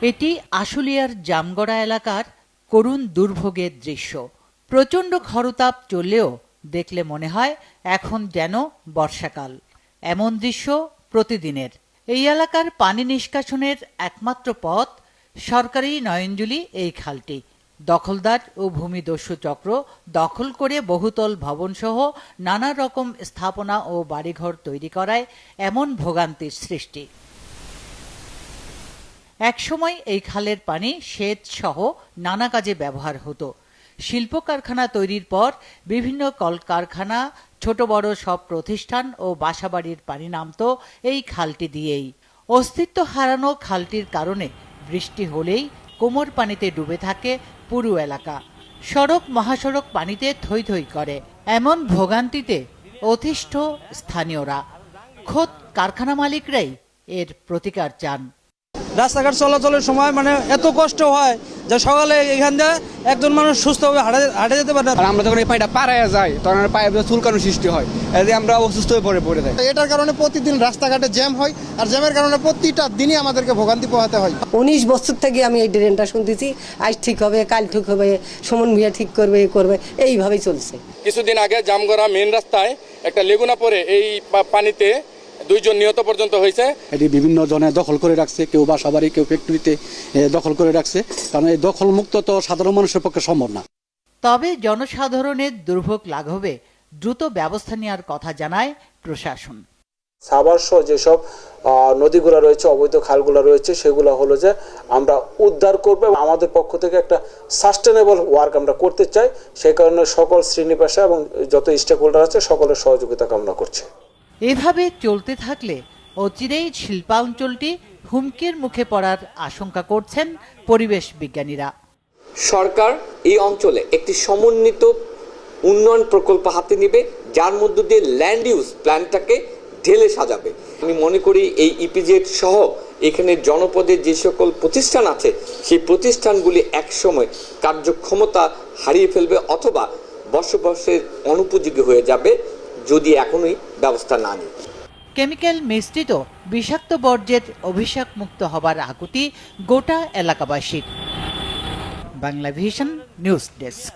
এটি আশুলিয়ার জামগড়া এলাকার করুণ দুর্ভোগের দৃশ্য। প্রচণ্ড খরতাপ চললেও দেখলে মনে হয় এখন যেন বর্ষাকাল। এমন দৃশ্য প্রতিদিনের। এই এলাকার পানি নিষ্কাশনের একমাত্র পথ সরকারি নয়নজুলি এই খালটি। দখলদার ও ভূমিদস্যু চক্র দখল করে বহুতল ভবনসহ নানা রকম স্থাপনা ও বাড়িঘর তৈরি করায় এমন ভোগান্তির সৃষ্টি। একসময় এই খালের পানি সেচ সহ নানা কাজে ব্যবহার হতো। শিল্প কারখানা তৈরির পর বিভিন্ন কলকারখানা, ছোট বড় সব প্রতিষ্ঠান ও বাসাবাড়ির পানি নামত এই খালটি দিয়েই। অস্তিত্ব হারানো খালটির কারণে বৃষ্টি হলেই কোমর পানিতে ডুবে থাকে পুরো এলাকা। সড়ক মহাসড়ক পানিতে থই থই করে। এমন ভোগান্তিতে অতিষ্ঠ স্থানীয়রা। খোদ কারখানা মালিকরাই এর প্রতিকার চান। রাস্তাঘাট চলাচলের সময় এত কষ্ট হয় যে সকালে এখান দিয়ে একজন মানুষ সুস্থভাবে হাঁটে যেতে পারে না। আর আমরা যখন এই পানিটা পাড়ায় যাই তখন পায়ে চুলকানোর সৃষ্টি হয়, এতে আমরা অসুস্থ হয়ে পড়ে যাই। এটার কারণে প্রতিদিন রাস্তাঘাটে জ্যাম হয়, আর জ্যামের কারণে প্রতিটা দিনই আমাদেরকে ভোগান্তি পোহাতে হয়। 19 বছর থেকে আমি এই ড্রেনটা শুনতেছি, আজ ঠিক হবে, কাল ঠিক হবে, সুমন ভূঁইয়া ঠিক করবে, এইভাবেই চলছে। কিছুদিন আগে জামগড়া মেন রাস্তায় একটা লেগুনা পড়ে এই পানিতে 2 জন নিহত পর্যন্ত হয়েছে। এটি বিভিন্ন জনে দখল করে রাখছে, কেউ বাসাবাড়ি, কেউ ফ্যাক্টরিতে দখল করে রাখছে, কারণ এই দখল মুক্ত তো সাধারণ মানুষের পক্ষে সম্ভব না। তবে জনসাধারণের দুর্ভোগ লাঘবে দ্রুত ব্যবস্থা নেওয়ার কথা জানায় প্রশাসন। সাভার সহ যেসব নদীগুলো রয়েছে, অবৈধ খালগুলো রয়েছে, সেগুলো হলো যে আমরা উদ্ধার করব। আমাদের পক্ষ থেকে একটা সাস্টেনেবল ওয়ার্ক আমরা করতে চাই, সেই কারণে সকল শ্রেণী পেশা এবং যত স্টেক হোল্ডার আছে সকলের সহযোগিতা কামনা করছে। এভাবে চলতে থাকলে অচিরেই শিল্পাঞ্চলটি হুমকির মুখে পড়ার আশঙ্কা করছেন পরিবেশ বিজ্ঞানীরা। সরকার এই অঞ্চলে একটি সমন্বিত উন্নয়ন প্রকল্প হাতে নেবে, যার মধ্য দিয়ে ল্যান্ড ইউজ প্ল্যানটাকে ঢেলে সাজাবে। আমি মনে করি এই ইপিজেড সহ এখানে জনপদের যে সকল প্রতিষ্ঠান আছে সেই প্রতিষ্ঠানগুলি একসময় কার্যক্ষমতা হারিয়ে ফেলবে অথবা বসবাসের অনুপযোগী হয়ে যাবে যদি এখনই ব্যবস্থা না নিই। কেমিক্যাল মিশ্রিত বিষাক্ত বর্জ্যের অভিশাপ মুক্ত হবার আকুতি গোটা এলাকাবাসীর। Bangla vision news desk.